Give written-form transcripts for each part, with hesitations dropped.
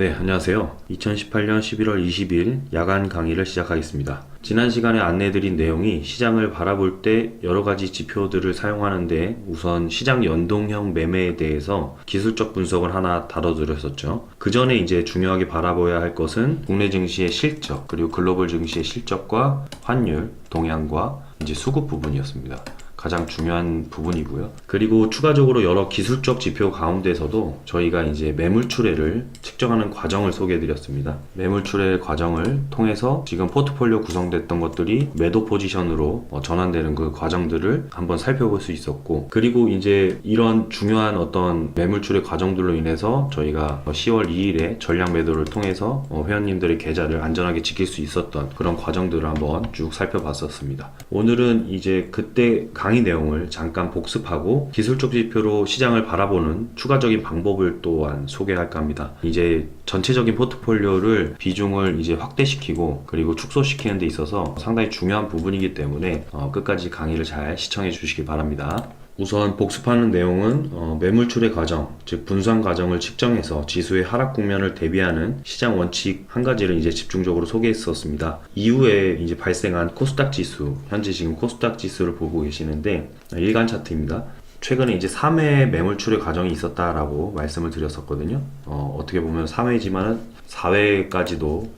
네, 안녕하세요. 2018년 11월 20일 야간 강의를 시작하겠습니다. 지난 시간에 안내해드린 내용이 시장을 바라볼 때 여러가지 지표들을 사용하는데 우선 시장 연동형 매매에 대해서 기술적 분석을 하나 다뤄드렸었죠. 그 전에 이제 중요하게 바라봐야 할 것은 국내 증시의 실적, 그리고 글로벌 증시의 실적과 환율, 동향과 이제 수급 부분이었습니다. 가장 중요한 부분이고요. 그리고 추가적으로 여러 기술적 지표 가운데서도 저희가 이제 매물추례를 측정하는 과정을 소개해 드렸습니다. 매물추례 과정을 통해서 지금 포트폴리오 구성됐던 것들이 매도 포지션으로 전환되는 그 과정들을 한번 살펴볼 수 있었고, 그리고 이제 이런 중요한 어떤 매물추례 과정들로 인해서 저희가 10월 2일에 전량 매도를 통해서 회원님들의 계좌를 안전하게 지킬 수 있었던 그런 과정들을 한번 쭉 살펴봤었습니다. 오늘은 이제 그때 강의 내용을 잠깐 복습하고 기술적 지표로 시장을 바라보는 추가적인 방법을 또한 소개할까 합니다. 이제 전체적인 포트폴리오를 비중을 이제 확대시키고 그리고 축소시키는 데 있어서 상당히 중요한 부분이기 때문에 끝까지 강의를 잘 시청해 주시기 바랍니다. 우선 복습하는 내용은 매물추례 과정, 즉 분산 과정을 측정해서 지수의 하락 국면을 대비하는 시장 원칙 한 가지를 이제 집중적으로 소개했었습니다. 이후에 이제 발생한 코스닥 지수, 현재 지금 코스닥 지수를 보고 계시는데 일간 차트입니다. 최근에 이제 3회 매물추례 과정이 있었다라고 말씀을 드렸었거든요. 어떻게 보면 3회지만은 4회까지도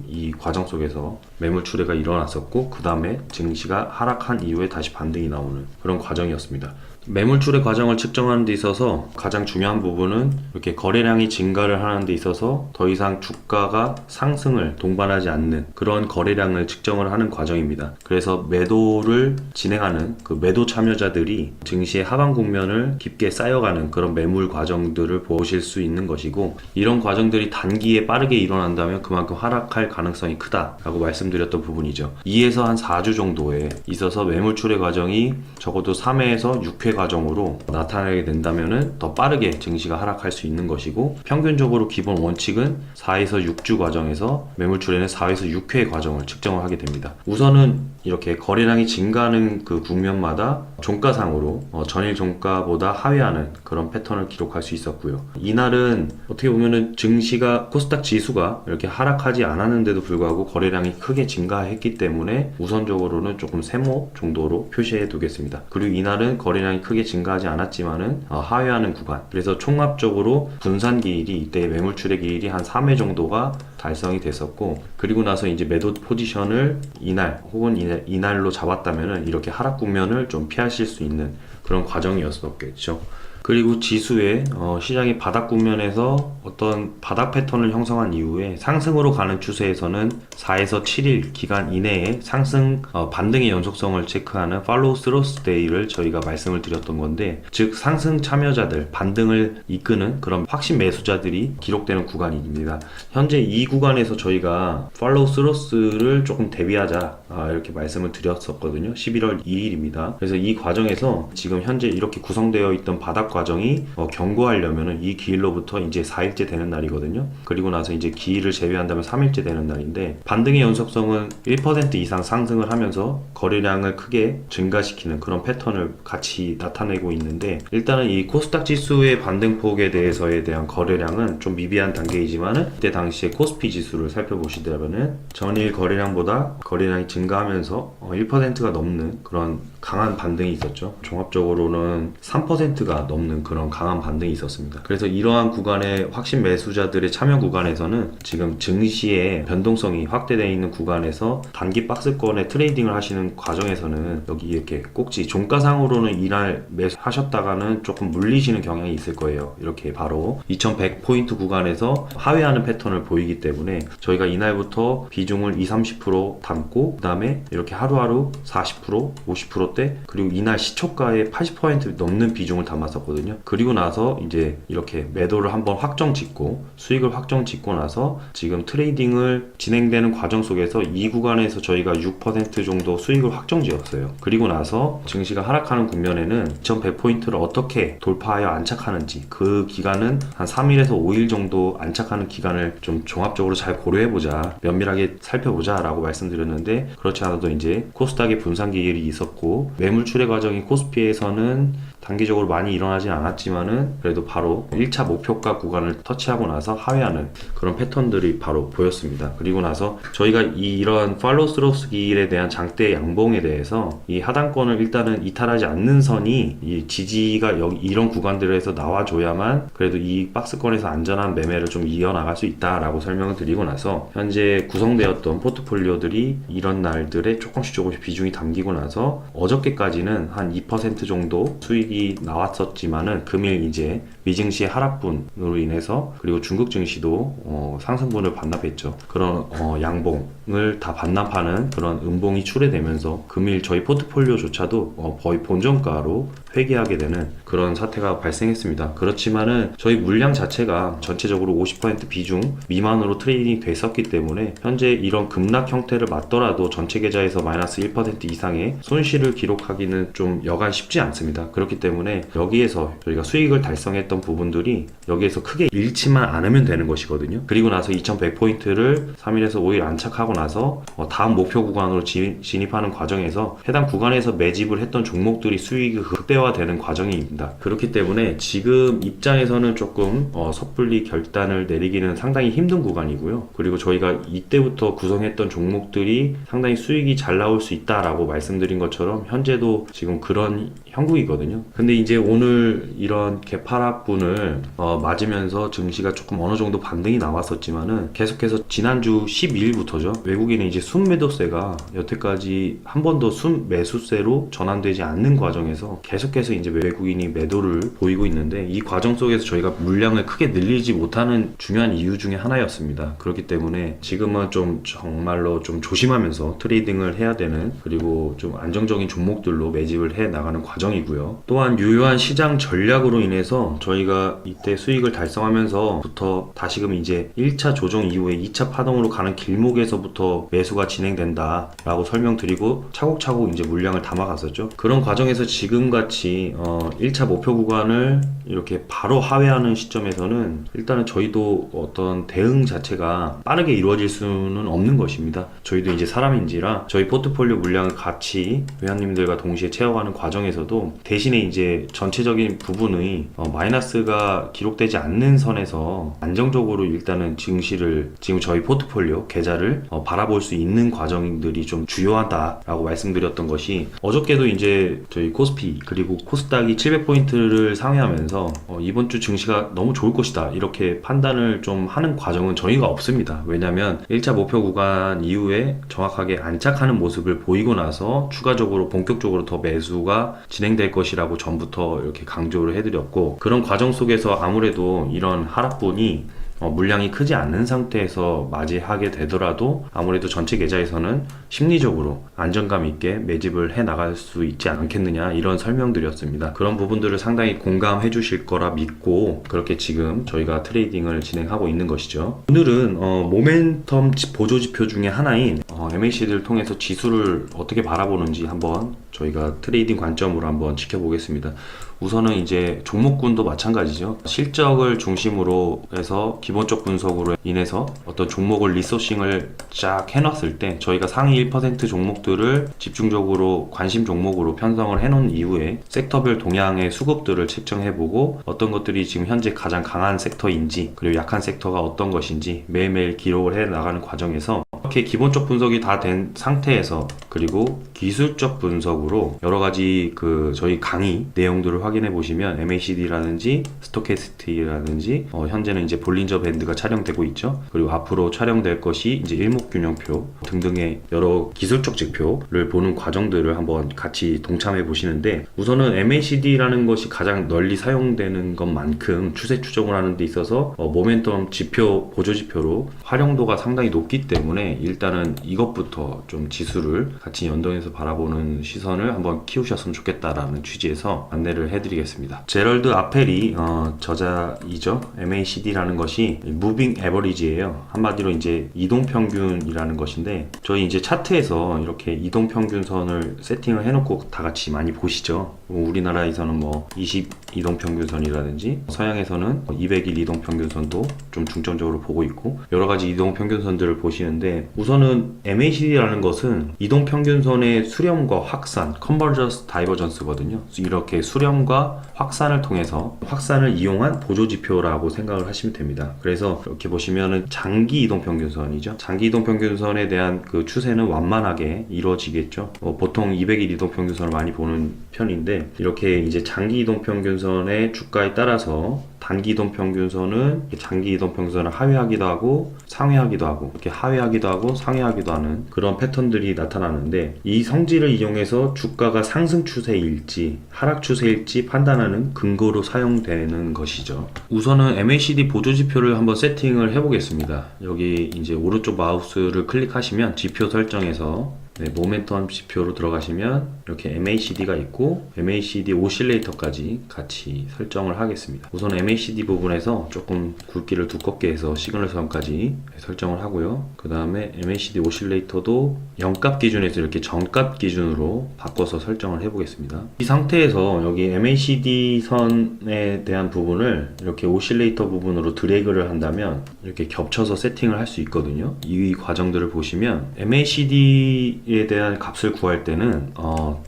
이 과정 속에서 매물추례가 일어났었고, 그 다음에 증시가 하락한 이후에 다시 반등이 나오는 그런 과정이었습니다. 매물추례 과정을 측정하는 데 있어서 가장 중요한 부분은 이렇게 거래량이 증가를 하는 데 있어서 더 이상 주가가 상승을 동반하지 않는 그런 거래량을 측정을 하는 과정입니다. 그래서 매도를 진행하는 그 매도 참여자들이 증시의 하방 국면을 깊게 쌓여가는 그런 매물 과정들을 보실 수 있는 것이고, 이런 과정들이 단기에 빠르게 일어난다면 그만큼 하락할 가능성이 크다라고 말씀드렸던 부분이죠. 2에서 한 4주 정도에 있어서 매물추례 과정이 적어도 3회에서 6회 과정으로 나타나게 된다면은 더 빠르게 증시가 하락할 수 있는 것이고, 평균적으로 기본 원칙은 4에서 6주 과정에서 매물추례는 4에서 6회 과정을 측정을 하게 됩니다. 우선은 이렇게 거래량이 증가하는 그 국면마다 종가상으로 전일 종가보다 하회하는 그런 패턴을 기록할 수 있었고요. 이날은 어떻게 보면은 증시가 코스닥 지수가 이렇게 하락하지 않았는데도 불구하고 거래량이 크게 증가했기 때문에 우선적으로는 조금 세모 정도로 표시해 두겠습니다. 그리고 이날은 거래량이 크게 증가하지 않았지만은 하회하는 구간, 그래서 총합적으로 분산 기일이 이때 매물추례 기일이 한 3회 정도가 달성이 됐었고, 그리고 나서 이제 매도 포지션을 이날 혹은 이날로 잡았다면은 이렇게 하락 국면을 좀 피하실 수 있는 그런 과정이었었겠죠. 그리고 지수의 시장이 바닥 국면에서 어떤 바닥 패턴을 형성한 이후에 상승으로 가는 추세에서는 4에서 7일 기간 이내에 상승 반등의 연속성을 체크하는 팔로우 스루스 데이를 저희가 말씀을 드렸던 건데, 즉 상승 참여자들, 반등을 이끄는 그런 확신 매수자들이 기록되는 구간입니다. 현재 이 구간에서 저희가 팔로우 스루스를 조금 대비하자 이렇게 말씀을 드렸었거든요. 11월 2일입니다. 그래서 이 과정에서 지금 현재 이렇게 구성되어 있던 바닥 과정이 경고하려면은 이 기일로부터 이제 4일째 되는 날이거든요. 그리고 나서 이제 기일을 제외한다면 3일째 되는 날인데, 반등의 연속성은 1% 이상 상승을 하면서 거래량을 크게 증가시키는 그런 패턴을 같이 나타내고 있는데, 일단은 이 코스닥 지수의 반등폭에 대한 거래량은 좀 미비한 단계이지만은 그때 당시에 코스피 지수를 살펴보시더라면은 전일 거래량보다 거래량이 증가하면서 1%가 넘는 그런 강한 반등이 있었죠. 종합적으로는 3%가 넘는 그런 강한 반등이 있었습니다. 그래서 이러한 구간의 확신 매수자들의 참여 구간에서는 지금 증시의 변동성이 확대되어 있는 구간에서 단기 박스권에 트레이딩을 하시는 과정에서는 여기 이렇게 꼭지 종가상으로는 이날 매수하셨다가는 조금 물리시는 경향이 있을 거예요. 이렇게 바로 2100포인트 구간에서 하회하는 패턴을 보이기 때문에 저희가 이날부터 비중을 20-30% 담고, 그 다음에 이렇게 하루하루 40%, 50%대, 그리고 이날 시초가의 80% 넘는 비중을 담았었거든요. 그리고 나서 이제 이렇게 매도를 한번 확정 짓고 수익을 확정 짓고 나서 지금 트레이딩을 진행되는 과정 속에서 이 구간에서 저희가 6% 정도 수익을 확정 지었어요. 그리고 나서 증시가 하락하는 국면에는 2100포인트를 어떻게 돌파하여 안착하는지, 그 기간은 한 3일에서 5일 정도 안착하는 기간을 좀 종합적으로 잘 고려해보자, 면밀하게 살펴보자 라고 말씀드렸는데, 그렇지 않아도 이제 코스닥의 분산 기일이 있었고 매물추례 과정이 코스피에서는 단기적으로 많이 일어나지 나타나진 않았지만은 그래도 바로 1차 목표가 구간을 터치하고 나서 하회하는 그런 패턴들이 바로 보였습니다. 그리고 나서 저희가 이런 팔로우 스루스 길에 대한 장대 양봉에 대해서 이 하단권을 일단은 이탈하지 않는 선이 이 지지가 이런 구간들에서 나와줘야만 그래도 이 박스권에서 안전한 매매를 좀 이어나갈 수 있다라고 설명을 드리고 나서 현재 구성되었던 포트폴리오들이 이런 날들에 조금씩 비중이 담기고 나서 어저께까지는 한 2% 정도 수익이 나왔었지만은 금일 이제 미증시의 하락분으로 인해서 그리고 중국 증시도 상승분을 반납했죠. 그런 양봉을 다 반납하는 그런 음봉이 출해되면서 금일 저희 포트폴리오조차도 거의 본전가로 회귀하게 되는 그런 사태가 발생했습니다. 그렇지만은 저희 물량 자체가 전체적으로 50% 비중 미만으로 트레이딩이 됐었기 때문에 현재 이런 급락 형태를 맞더라도 전체 계좌에서 마이너스 1% 이상의 손실을 기록하기는 좀 여간 쉽지 않습니다. 그렇기 때문에 여기에서 저희가 수익을 달성했던 부분들이 여기에서 크게 잃지만 않으면 되는 것이거든요. 그리고 나서 2100포인트를 3일에서 5일 안착하고 나서 다음 목표 구간으로 진입하는 과정에서 해당 구간에서 매집을 했던 종목들이 수익이 극대화되는 과정입니다. 그렇기 때문에 지금 입장에서는 조금 섣불리 결단을 내리기는 상당히 힘든 구간이고요. 그리고 저희가 이때부터 구성했던 종목들이 상당히 수익이 잘 나올 수 있다라고 말씀드린 것처럼 현재도 지금 그런 형국이거든요. 근데 이제 오늘 이런 개파락분을 맞으면서 증시가 조금 어느 정도 반등이 나왔었지만은 계속해서 지난주 12일부터죠. 외국인의 이제 순매도세가 여태까지 한 번도 순매수세로 전환되지 않는 과정에서 계속해서 이제 외국인이 매도를 보이고 있는데 이 과정 속에서 저희가 물량을 크게 늘리지 못하는 중요한 이유 중에 하나였습니다. 그렇기 때문에 지금은 좀 정말로 좀 조심하면서 트레이딩을 해야 되는 그리고 좀 안정적인 종목들로 매집을 해 나가는 과정이고요. 또한 유효한 시장 전략으로 인해서 저희가 이때 수익을 달성하면서부터 다시금 이제 1차 조정 이후에 2차 파동으로 가는 길목에서부터 매수가 진행된다 라고 설명드리고 차곡차곡 이제 물량을 담아갔었죠. 그런 과정에서 지금같이 1차 목표 구간을 이렇게 바로 하회하는 시점에서는 일단은 저희도 어떤 대응 자체가 빠르게 이루어질 수는 없는 것입니다. 저희도 이제 사람인지라 저희 포트폴리오 물량을 같이 회원님들과 동시에 채워가는 과정에서도 대신에 이제 전체적인 부분의 마이너스가 기록되지 않는 선에서 안정적으로 일단은 증시를 지금 저희 포트폴리오 계좌를 바라볼 수 있는 과정들이 좀 주요하다라고 말씀드렸던 것이 어저께도 이제 저희 코스피 그리고 코스닥이 700포인트를 상회하면서 이번 주 증시가 너무 좋을 것이다 이렇게 판단을 좀 하는 과정은 저희가 없습니다. 왜냐하면 1차 목표 구간 이후에 정확하게 안착하는 모습을 보이고 나서 추가적으로 본격적으로 더 매수가 진행될 것이라고 전부터 이렇게 강조를 해드렸고 그런 과정 속에서 아무래도 이런 하락분이 물량이 크지 않는 상태에서 맞이하게 되더라도 아무래도 전체 계좌에서는 심리적으로 안정감 있게 매집을 해 나갈 수 있지 않겠느냐 이런 설명드렸습니다. 그런 부분들을 상당히 공감해 주실 거라 믿고 그렇게 지금 저희가 트레이딩을 진행하고 있는 것이죠. 오늘은 모멘텀 보조지표 중에 하나인 MACD를 통해서 지수를 어떻게 바라보는지 한번 저희가 트레이딩 관점으로 한번 지켜보겠습니다. 우선은 이제 종목군도 마찬가지죠. 실적을 중심으로 해서 기본적 분석으로 인해서 어떤 종목을 리소싱을 쫙 해놨을 때 저희가 상위 1% 종목들을 집중적으로 관심 종목으로 편성을 해놓은 이후에 섹터별 동향의 수급들을 측정해보고 어떤 것들이 지금 현재 가장 강한 섹터인지 그리고 약한 섹터가 어떤 것인지 매일매일 기록을 해 나가는 과정에서 이렇게 기본적 분석이 다 된 상태에서 그리고 기술적 분석으로 여러가지 저희 강의 내용들을 확인해 보시면 MACD라든지 스토캐스틱이라든지 현재는 이제 볼린저 밴드가 촬영되고 있죠. 그리고 앞으로 촬영될 것이 이제 일목균형표 등등의 여러 기술적 지표를 보는 과정들을 한번 같이 동참해 보시는데 우선은 MACD라는 것이 가장 널리 사용되는 것만큼 추세 추정을 하는 데 있어서 모멘텀 지표, 보조 지표로 활용도가 상당히 높기 때문에 일단은 이것부터 좀 지수를 같이 연동해서 바라보는 시선을 한번 키우셨으면 좋겠다라는 취지에서 안내를 해드리겠습니다. 제럴드 아펠이 저자이죠. MACD라는 것이 무빙 에버리지예요. 한마디로 이제 이동평균이라는 것인데 저희 이제 차트에서 이렇게 이동평균선을 세팅을 해놓고 다 같이 많이 보시죠. 우리나라에서는 20 이동평균선이라든지 서양에서는 200일 이동평균선도 좀 중점적으로 보고 있고 여러가지 이동평균선들을 보시는데 있는데, 우선은 MACD라는 것은 이동평균선의 수렴과 확산, Convergence Divergence거든요. 이렇게 수렴과 확산을 통해서 확산을 이용한 보조지표라고 생각을 하시면 됩니다. 그래서 이렇게 보시면은 장기 이동평균선이죠. 장기 이동평균선에 대한 그 추세는 완만하게 이루어지겠죠. 보통 200일 이동평균선을 많이 보는 편인데, 이렇게 이제 장기 이동평균선의 주가에 따라서 단기 이동평균선은 장기 이동평균선을 하회하기도 하고 상회하기도 하고, 이렇게 하회하기도 하고 상회하기도 하는 그런 패턴들이 나타나는데, 이 성질을 이용해서 주가가 상승 추세일지 하락 추세일지 판단하는 근거로 사용되는 것이죠. 우선은 MACD 보조지표를 한번 세팅을 해보겠습니다. 여기 이제 오른쪽 마우스를 클릭하시면 지표 설정에서 모멘텀 지표로 들어가시면 이렇게 MACD가 있고 MACD 오실레이터까지 같이 설정을 하겠습니다. 우선 MACD 부분에서 조금 굵기를 두껍게 해서 시그널선까지 설정을 하고요. 그 다음에 MACD 오실레이터도 0값 기준에서 이렇게 정값 기준으로 바꿔서 설정을 해보겠습니다. 이 상태에서 여기 MACD 선에 대한 부분을 이렇게 오실레이터 부분으로 드래그를 한다면 이렇게 겹쳐서 세팅을 할 수 있거든요. 이 과정들을 보시면 MACD에 대한 값을 구할 때는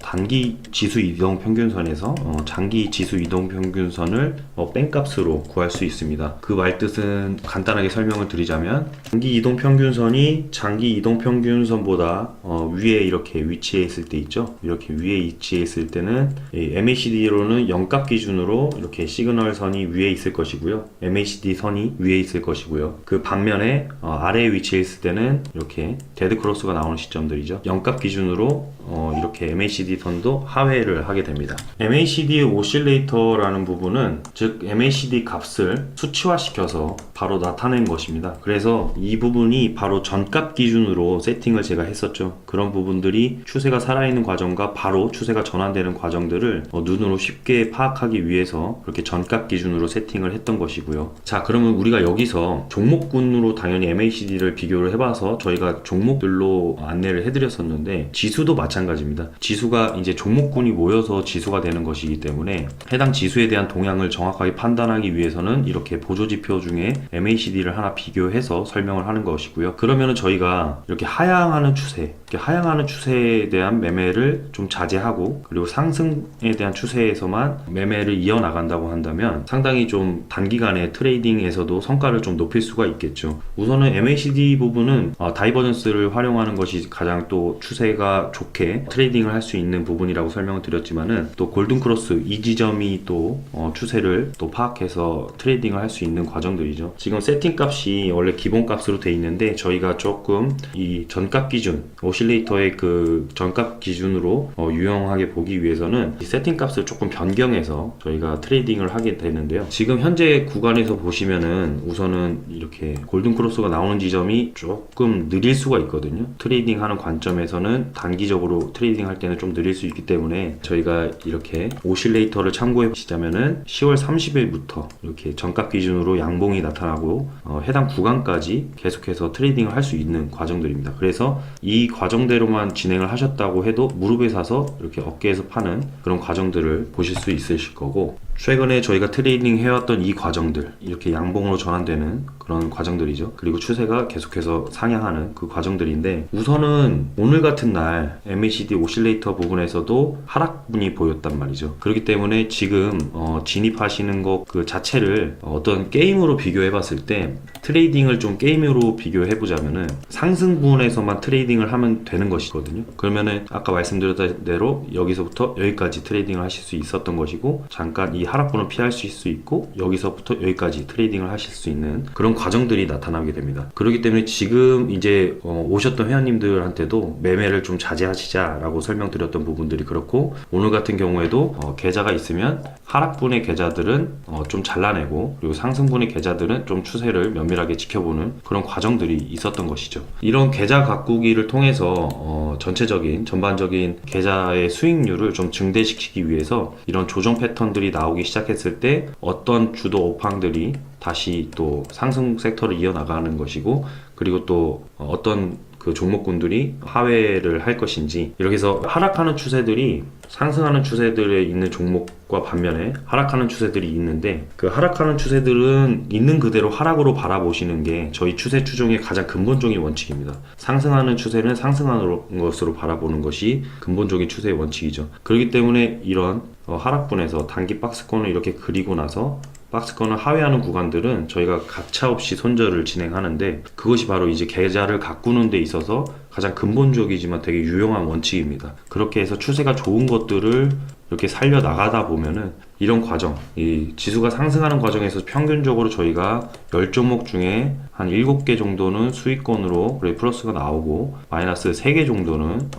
단기 지수 이동 평균선에서 장기 지수 이동 평균선을 뺀 값으로 구할 수 있습니다. 그 말뜻은 간단하게 설명을 드리자면, 단기 이동 평균선이 장기 이동 평균선보다 위에 이렇게 위치해 있을 때 있죠. 이렇게 위에 위치해 있을 때는 MACD로는 0값 기준으로 이렇게 시그널 선이 위에 있을 것이고요. MACD 선이 위에 있을 것이고요. 그 반면에 아래에 위치해 있을 때는 이렇게 데드크로스가 나오는 시점들이죠. 0값 기준으로 이렇게 MACD 선도 하회를 하게 됩니다. MACD 오실레이터라는 부분은, 즉 MACD 값을 수치화시켜서 바로 나타낸 것입니다. 그래서 이 부분이 바로 전값 기준으로 세팅을 제가 했었죠. 그런 부분들이 추세가 살아있는 과정과 바로 추세가 전환되는 과정들을 눈으로 쉽게 파악하기 위해서 그렇게 전값 기준으로 세팅을 했던 것이고요. 자, 그러면 우리가 여기서 종목군으로 당연히 MACD를 비교를 해봐서 저희가 종목들로 안내를 해드렸었는데, 지수도 마찬가지입니다. 지수가 이제 종목군이 모여서 지수가 되는 것이기 때문에 해당 지수에 대한 동향을 정확하게 판단하기 위해서는 이렇게 보조지표 중에 MACD를 하나 비교해서 설명을 하는 것이고요. 그러면은 저희가 이렇게 하향하는 추세, 이렇게 하향하는 추세에 대한 매매를 좀 자제하고, 그리고 상승에 대한 추세에서만 매매를 이어나간다고 한다면 상당히 좀 단기간에 트레이딩에서도 성과를 좀 높일 수가 있겠죠. 우선은 MACD 부분은 다이버전스를 활용하는 것이 가장 또 추세가 좋게 트레이딩을 할 수 있는 부분이라고 설명을 드렸지만은, 또 골든크로스 이 지점이 또 추세를 또 파악해서 트레이딩을 할 수 있는 과정들이죠. 지금 세팅 값이 원래 기본 값으로 돼 있는데, 저희가 조금 이 전값 기준, 오실레이터의 그 전값 기준으로 유용하게 보기 위해서는 이 세팅 값을 조금 변경해서 저희가 트레이딩을 하게 되는데요. 지금 현재 구간에서 보시면은 우선은 이렇게 골든크로스가 나오는 지점이 조금 느릴 수가 있거든요. 트레이딩 하는 관점에서는 단기적으로 트레이딩 할 때는 좀 느릴 수 있기 때문에, 저희가 이렇게 오실레이터를 참고해 보시자면은 10월 30일부터 이렇게 전값 기준으로 양봉이 나타나고 해당 구간까지 계속해서 트레이딩을 할 수 있는 과정들입니다. 그래서 이 과정대로만 진행을 하셨다고 해도 무릎에 사서 이렇게 어깨에서 파는 그런 과정들을 보실 수 있으실 거고, 최근에 저희가 트레이딩 해왔던 이 과정들, 이렇게 양봉으로 전환되는 그런 과정들이죠. 그리고 추세가 계속해서 상향하는 그 과정들인데, 우선은 오늘 같은 날 MACD 오실레이터 부분에서도 하락분이 보였단 말이죠. 그렇기 때문에 지금 진입하시는 것 그 자체를 어떤 게임으로 비교해 봤을 때, 트레이딩을 좀 게임으로 비교해 보자면은 상승분에서만 트레이딩을 하면 되는 것이거든요. 그러면은 아까 말씀드렸던 대로 여기서부터 여기까지 트레이딩을 하실 수 있었던 것이고, 잠깐 이 하락분을 피할 수 있고, 여기서부터 여기까지 트레이딩을 하실 수 있는 그런 과정들이 나타나게 됩니다. 그렇기 때문에 지금 이제 오셨던 회원님들한테도 매매를 좀 자제하시자라고 설명드렸던 부분들이 그렇고, 오늘 같은 경우에도 계좌가 있으면 하락분의 계좌들은 좀 잘라내고, 그리고 상승분의 계좌들은 좀 추세를 면밀하게 지켜보는 그런 과정들이 있었던 것이죠. 이런 계좌 가꾸기를 통해서 전반적인 계좌의 수익률을 좀 증대시키기 위해서 이런 조정 패턴들이 나오기 시작했을 때 어떤 주도 업황들이 다시 또 상승 섹터를 이어나가는 것이고, 그리고 또 어떤 그 종목군들이 하회를 할 것인지, 이렇게 해서 하락하는 추세들이 상승하는 추세들에 있는 종목과 반면에 하락하는 추세들이 있는데, 그 하락하는 추세들은 있는 그대로 하락으로 바라보시는 게 저희 추세 추종의 가장 근본적인 원칙입니다. 상승하는 추세는 상승하는 것으로 바라보는 것이 근본적인 추세의 원칙이죠. 그렇기 때문에 이런 하락분에서 단기 박스권을 이렇게 그리고 나서 박스권을 하회하는 구간들은 저희가 가차없이 손절을 진행하는데, 그것이 바로 이제 계좌를 가꾸는 데 있어서 가장 근본적이지만 되게 유용한 원칙입니다. 그렇게 해서 추세가 좋은 것들을 이렇게 살려 나가다 보면은 이런 과정, 이 지수가 상승하는 과정에서 평균적으로 저희가 10종목 중에 한 7개 정도는 수익권으로 플러스가 나오고, 마이너스 3개 정도는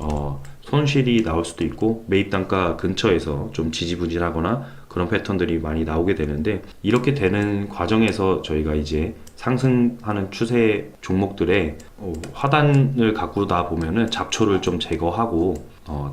손실이 나올 수도 있고, 매입 단가 근처에서 좀 지지부진하거나 그런 패턴들이 많이 나오게 되는데, 이렇게 되는 과정에서 저희가 이제 상승하는 추세 종목들의 화단을 가꾸다 보면은 잡초를 좀 제거하고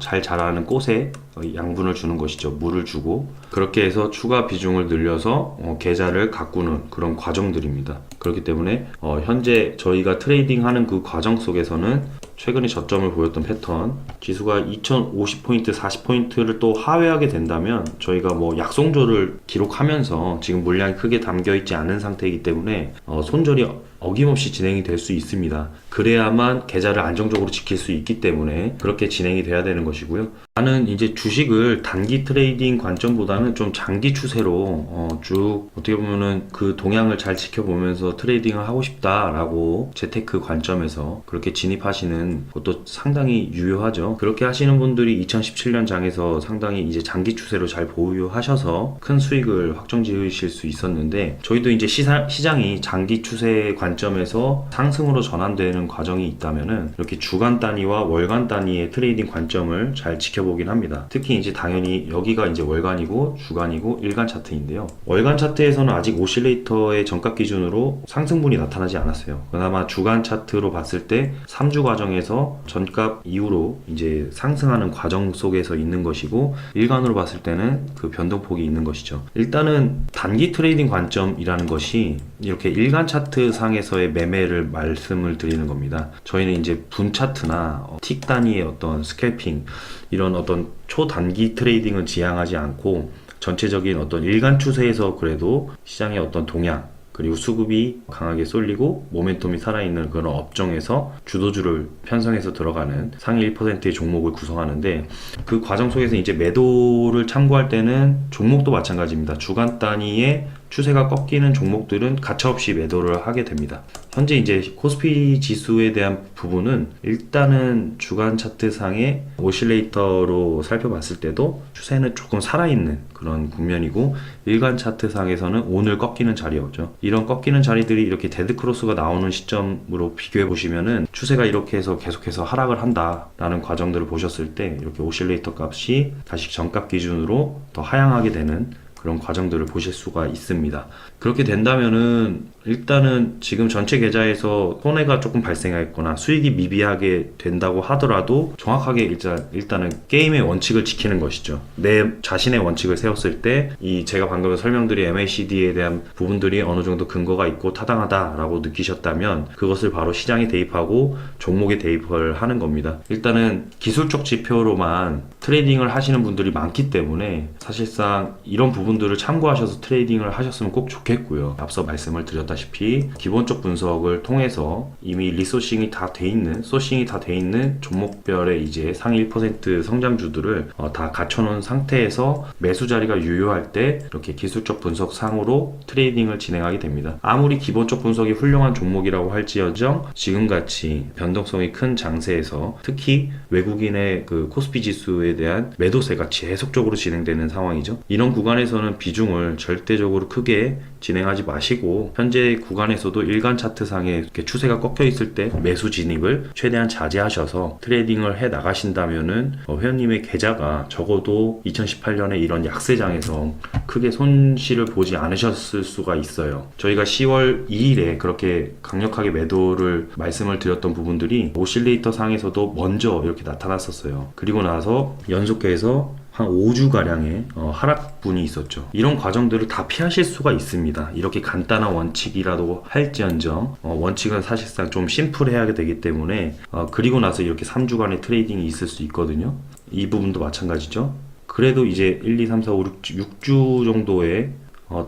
잘 자라는 꽃에 양분을 주는 것이죠. 물을 주고, 그렇게 해서 추가 비중을 늘려서 계좌를 가꾸는 그런 과정들입니다. 그렇기 때문에 현재 저희가 트레이딩하는 그 과정 속에서는 최근에 저점을 보였던 패턴, 지수가 2050포인트, 40포인트를 또 하회하게 된다면 저희가 뭐 약송조를 기록하면서 지금 물량이 크게 담겨있지 않은 상태이기 때문에 손절이 어김없이 진행이 될 수 있습니다. 그래야만 계좌를 안정적으로 지킬 수 있기 때문에 그렇게 진행이 돼야 되는 것이고요. 나는 이제 주식을 단기 트레이딩 관점보다는 좀 장기 추세로 쭉 어떻게 보면은 그 동향을 잘 지켜보면서 트레이딩을 하고 싶다라고 재테크 관점에서 그렇게 진입하시는 것도 상당히 유효하죠. 그렇게 하시는 분들이 2017년 장에서 상당히 이제 장기 추세로 잘 보유하셔서 큰 수익을 확정 지으실 수 있었는데, 저희도 이제 시장이 장기 추세 관점에서 상승으로 전환되는 과정이 있다면은 이렇게 주간 단위와 월간 단위의 트레이딩 관점을 잘 지켜보긴 합니다. 특히 이제 당연히 여기가 이제 월간이고 주간이고 일간 차트인데요. 월간 차트에서는 아직 오실레이터의 정값 기준으로 상승분이 나타나지 않았어요. 그나마 주간 차트로 봤을 때 3주 과정에서 전값 이후로 이제 상승하는 과정 속에서 있는 것이고, 일간으로 봤을 때는 그 변동폭이 있는 것이죠. 일단은 단기 트레이딩 관점이라는 것이 이렇게 일간 차트 상에서의 매매를 말씀을 드리는 겁니다. 저희는 이제 분 차트나 틱 단위의 어떤 스캘핑, 이런 어떤 초단기 트레이딩은 지향하지 않고, 전체적인 어떤 일간 추세에서 그래도 시장의 어떤 동향, 그리고 수급이 강하게 쏠리고 모멘텀이 살아있는 그런 업종에서 주도주를 편성해서 들어가는 상위 1%의 종목을 구성하는데, 그 과정 속에서 이제 매도를 참고할 때는 종목도 마찬가지입니다. 주간 단위의 추세가 꺾이는 종목들은 가차없이 매도를 하게 됩니다. 현재 이제 코스피 지수에 대한 부분은 일단은 주간 차트상의 오실레이터로 살펴봤을 때도 추세는 조금 살아있는 그런 국면이고, 일간 차트상에서는 오늘 꺾이는 자리였죠. 이런 꺾이는 자리들이 이렇게 데드크로스가 나오는 시점으로 비교해 보시면은 추세가 이렇게 해서 계속해서 하락을 한다라는 과정들을 보셨을 때 이렇게 오실레이터 값이 다시 전값 기준으로 더 하향하게 되는 그런 과정들을 보실 수가 있습니다. 그렇게 된다면은 일단은 지금 전체 계좌에서 손해가 조금 발생했거나 수익이 미비하게 된다고 하더라도 정확하게 일단은 게임의 원칙을 지키는 것이죠. 내 자신의 원칙을 세웠을 때 이 제가 방금 설명드린 MACD에 대한 부분들이 어느 정도 근거가 있고 타당하다라고 느끼셨다면 그것을 바로 시장에 대입하고 종목에 대입을 하는 겁니다. 일단은 기술적 지표로만 트레이딩을 하시는 분들이 많기 때문에 사실상 이런 부분들을 참고하셔서 트레이딩을 하셨으면 꼭 좋겠고요. 앞서 말씀을 드렸다시피 기본적 분석을 통해서 이미 리소싱이 다 돼 있는, 소싱이 다 돼 있는 종목별의 이제 상위 1% 성장주들을 다 갖춰놓은 상태에서 매수 자리가 유효할 때 이렇게 기술적 분석 상으로 트레이딩을 진행하게 됩니다. 아무리 기본적 분석이 훌륭한 종목이라고 할지언정 지금같이 변동성이 큰 장세에서 특히 외국인의 그 코스피 지수에 대한 매도세가 지속적으로 진행되는 상황이죠. 이런 구간에서는 비중을 절대적으로 크게 진행하지 마시고, 현재 구간에서도 일간 차트상에 이렇게 추세가 꺾여 있을 때 매수 진입을 최대한 자제하셔서 트레이딩을 해 나가신다면은 회원님의 계좌가 적어도 2018년에 이런 약세장에서 크게 손실을 보지 않으셨을 수가 있어요. 저희가 10월 2일에 그렇게 강력하게 매도를 말씀을 드렸던 부분들이 오실레이터 상에서도 먼저 이렇게 나타났었어요. 그리고 나서 연속해서 한 5주가량의 하락분이 있었죠. 이런 과정들을 다 피하실 수가 있습니다. 이렇게 간단한 원칙이라도 할지언정 원칙은 사실상 좀 심플해야 되기 때문에 그리고 나서 이렇게 3주간의 트레이딩이 있을 수 있거든요. 이 부분도 마찬가지죠. 그래도 이제 1, 2, 3, 4, 5, 6주 정도의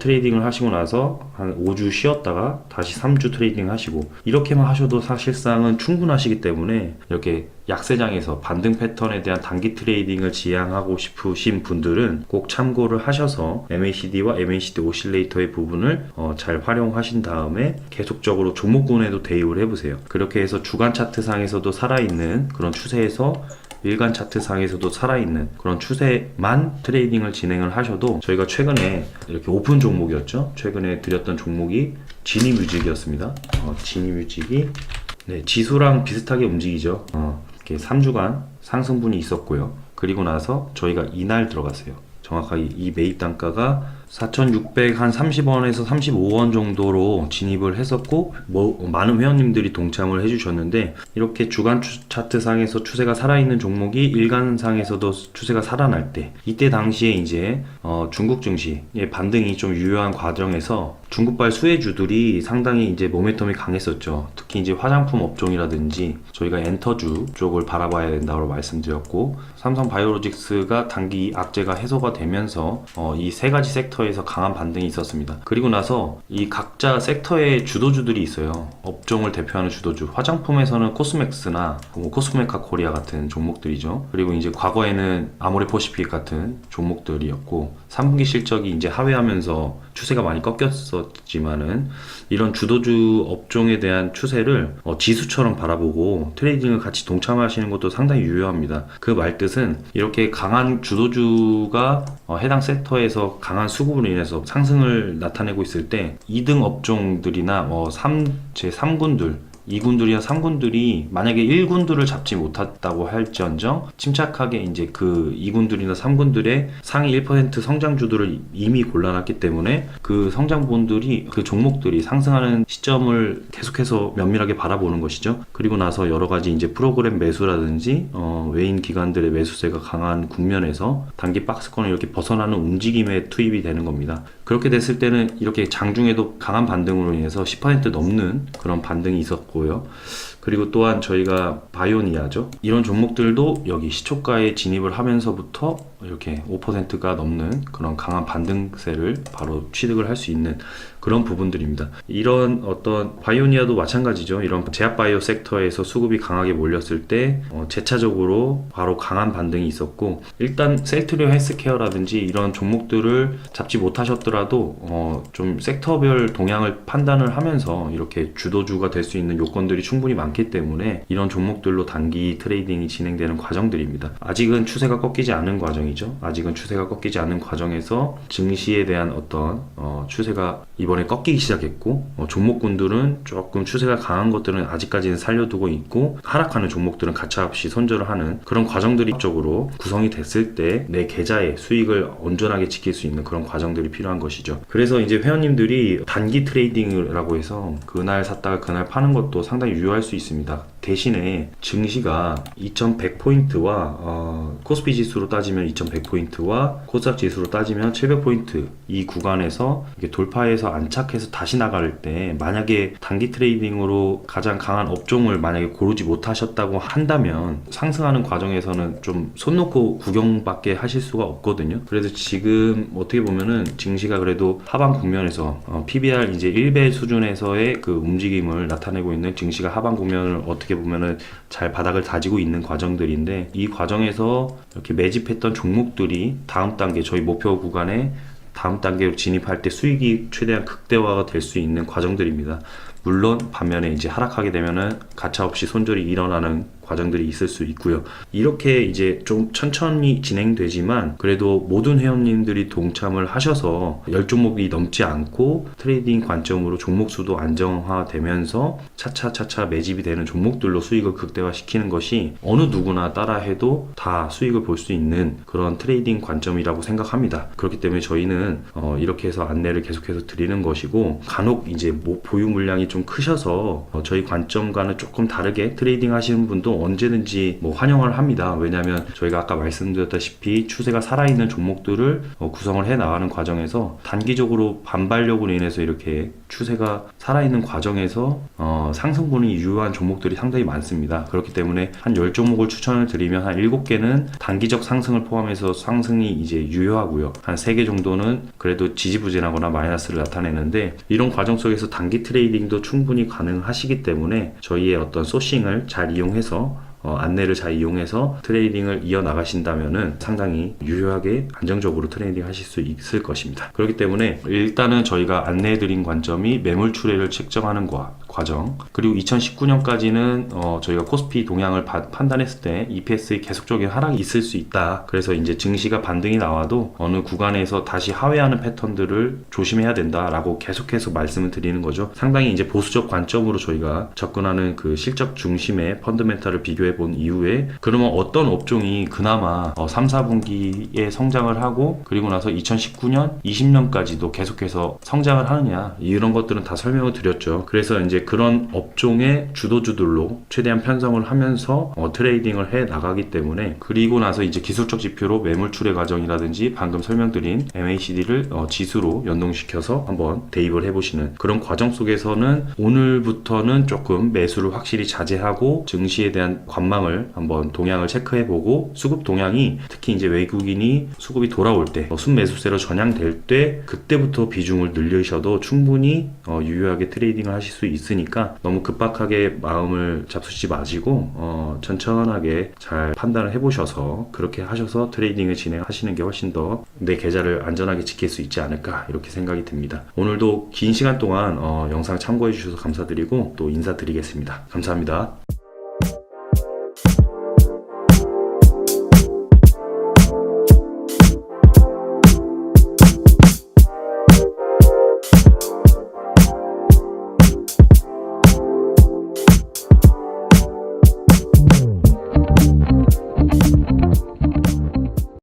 트레이딩을 하시고 나서 한 5주 쉬었다가 다시 3주 트레이딩 하시고 이렇게만 하셔도 사실상은 충분하시기 때문에 이렇게 약세장에서 반등 패턴에 대한 단기 트레이딩을 지향하고 싶으신 분들은 꼭 참고를 하셔서 MACD와 MACD 오실레이터의 부분을 잘 활용하신 다음에 계속적으로 종목군에도 대입을 해보세요. 그렇게 해서 주간 차트상에서도 살아있는 그런 추세에서 일간 차트 상에서도 살아있는 그런 추세만 트레이딩을 진행을 하셔도 저희가 최근에 이렇게 오픈 종목이었죠. 최근에 드렸던 종목이 지니뮤직이었습니다. 지니뮤직이 지수랑 비슷하게 움직이죠. 이렇게 3주간 상승분이 있었고요. 그리고 나서 저희가 이날 들어갔어요. 정확하게 이 매입 단가가 4,630원에서 35원 정도로 진입을 했었고 많은 회원님들이 동참을 해주셨는데 이렇게 주간 차트상에서 추세가 살아있는 종목이 일간상에서도 추세가 살아날 때 이때 당시에 이제 중국 증시의 반등이 좀 유효한 과정에서 중국발 수혜주들이 상당히 이제 모멘텀이 강했었죠. 특히 이제 화장품 업종이라든지 저희가 엔터주 쪽을 바라봐야 된다고 말씀드렸고 삼성바이오로직스가 단기 악재가 해소가 되면서 이 세 가지 섹터에서 강한 반등이 있었습니다. 그리고 나서 이 각자 섹터의 주도주들이 있어요. 업종을 대표하는 주도주. 화장품에서는 코스맥스나 코스메카 코리아 같은 종목들이죠. 그리고 이제 과거에는 아모레퍼시픽 같은 종목들이었고 3분기 실적이 이제 하회하면서 추세가 많이 꺾였었지만은 이런 주도주 업종에 대한 추세를 지수처럼 바라보고 트레이딩을 같이 동참하시는 것도 상당히 유효합니다. 그 말뜻은 이렇게 강한 주도주가 해당 섹터에서 강한 수급으로 인해서 상승을 나타내고 있을 때 2등 업종들이나 제 3군들 2군들이나 3군들이 만약에 1군들을 잡지 못했다고 할지언정 침착하게 이제 그 2군들이나 3군들의 상위 1% 성장주들을 이미 골라놨기 때문에 그 성장분들이 그 종목들이 상승하는 시점을 계속해서 면밀하게 바라보는 것이죠. 그리고 나서 여러 가지 이제 프로그램 매수라든지 외인 기관들의 매수세가 강한 국면에서 단기 박스권을 이렇게 벗어나는 움직임에 투입이 되는 겁니다. 그렇게 됐을 때는 이렇게 장중에도 강한 반등으로 인해서 10% 넘는 그런 반등이 있었고요. 그리고 또한 저희가 바이오니아죠. 이런 종목들도 여기 시초가에 진입을 하면서부터 이렇게 5%가 넘는 그런 강한 반등세를 바로 취득을 할 수 있는 그런 부분들입니다. 이런 어떤 바이오니아도 마찬가지죠. 이런 제약바이오 섹터에서 수급이 강하게 몰렸을 때 재차적으로 바로 강한 반등이 있었고 일단 셀트리온 헬스케어라든지 이런 종목들을 잡지 못하셨더라도 좀 섹터별 동향을 판단을 하면서 이렇게 주도주가 될 수 있는 요건들이 충분히 많기 때문에 이런 종목들로 단기 트레이딩이 진행되는 과정들입니다. 아직은 추세가 꺾이지 않은 과정이죠. 아직은 추세가 꺾이지 않은 과정에서 증시에 대한 어떤 추세가 이번에 꺾이기 시작했고 종목군들은 조금 추세가 강한 것들은 아직까지는 살려두고 있고 하락하는 종목들은 가차없이 손절을 하는 그런 과정들이 적으로 구성이 됐을 때 내 계좌의 수익을 온전하게 지킬 수 있는 그런 과정들이 필요한 것이죠. 그래서 이제 회원님들이 단기 트레이딩이라고 해서 그날 샀다가 그날 파는 것도 상당히 유효할 수 있습니다. 대신에 증시가 2100포인트와 코스피 지수로 따지면 2100포인트와 코스닥 지수로 따지면 700포인트 이 구간에서 이렇게 돌파해서 안착해서 다시 나갈 때 만약에 단기 트레이딩으로 가장 강한 업종을 만약에 고르지 못하셨다고 한다면 상승하는 과정에서는 좀 손 놓고 구경밖에 하실 수가 없거든요. 그래서 지금 어떻게 보면은 증시가 그래도 하방 국면에서 PBR 이제 1배 수준에서의 그 움직임을 나타내고 있는 증시가 하방 국면을 어떻게 보면은 잘 바닥을 다지고 있는 과정들인데 이 과정에서 이렇게 매집했던 종목들이 다음 단계 저희 목표 구간에 다음 단계로 진입할 때 수익이 최대한 극대화가 될 수 있는 과정들입니다. 물론 반면에 이제 하락하게 되면은 가차없이 손절이 일어나는 과정들이 있을 수 있고요. 이렇게 이제 좀 천천히 진행되지만 그래도 모든 회원님들이 동참을 하셔서 10종목이 넘지 않고 트레이딩 관점으로 종목 수도 안정화되면서 차차차차 매집이 되는 종목들로 수익을 극대화시키는 것이 어느 누구나 따라해도 다 수익을 볼 수 있는 그런 트레이딩 관점이라고 생각합니다. 그렇기 때문에 저희는 이렇게 해서 안내를 계속해서 드리는 것이고 간혹 이제 보유 물량이 부담이 좀 크셔서 저희 관점과는 조금 다르게 트레이딩 하시는 분도 언제든지 환영을 합니다. 왜냐하면 저희가 아까 말씀드렸다시피 추세가 살아있는 종목들을 구성을 해 나가는 과정에서 단기적으로 반발력으로 인해서 이렇게 추세가 살아있는 과정에서 상승분이 유효한 종목들이 상당히 많습니다. 그렇기 때문에 한 10종목을 추천을 드리면 한 7개는 단기적 상승을 포함해서 상승이 이제 유효하고요. 한 3개 정도는 그래도 지지부진하거나 마이너스를 나타내는데, 이런 과정 속에서 단기 트레이딩도 충분히 가능하시기 때문에 저희의 어떤 소싱을 잘 이용해서 안내를 잘 이용해서 트레이딩을 이어나가신다면은 상당히 유효하게 안정적으로 트레이딩 하실 수 있을 것입니다. 그렇기 때문에 일단은 저희가 안내해드린 관점이 매물 추례를 책정하는 과정, 그리고 2019년까지는 저희가 코스피 동향을 판단했을 때 EPS의 계속적인 하락이 있을 수 있다. 그래서 이제 증시가 반등이 나와도 어느 구간에서 다시 하회하는 패턴들을 조심해야 된다라고 계속해서 말씀을 드리는 거죠. 상당히 이제 보수적 관점으로 저희가 접근하는 그 실적 중심의 펀더멘탈을 비교해 본 이후에, 그러면 어떤 업종이 그나마 3, 4분기에 성장을 하고 그리고 나서 2019년, 20년까지도 계속해서 성장을 하느냐, 이런 것들은 다 설명을 드렸죠. 그래서 이제 그런 업종의 주도주들로 최대한 편성을 하면서 트레이딩을 해 나가기 때문에, 그리고 나서 이제 기술적 지표로 매물 추례 과정이라든지 방금 설명드린 MACD를 지수로 연동시켜서 한번 대입을 해보시는 그런 과정 속에서는 오늘부터는 조금 매수를 확실히 자제하고 증시에 대한 관망을 한번 동향을 체크해보고, 수급 동향이 특히 이제 외국인이 수급이 돌아올 때 순매수세로 전향될 때 그때부터 비중을 늘리셔도 충분히 유효하게 트레이딩을 하실 수 있으니까 너무 급박하게 마음을 잡수지 마시고 천천하게 잘 판단을 해보셔서 그렇게 하셔서 트레이딩을 진행하시는 게 훨씬 더 내 계좌를 안전하게 지킬 수 있지 않을까, 이렇게 생각이 듭니다. 오늘도 긴 시간 동안 영상 참고해 주셔서 감사드리고 또 인사드리겠습니다. 감사합니다.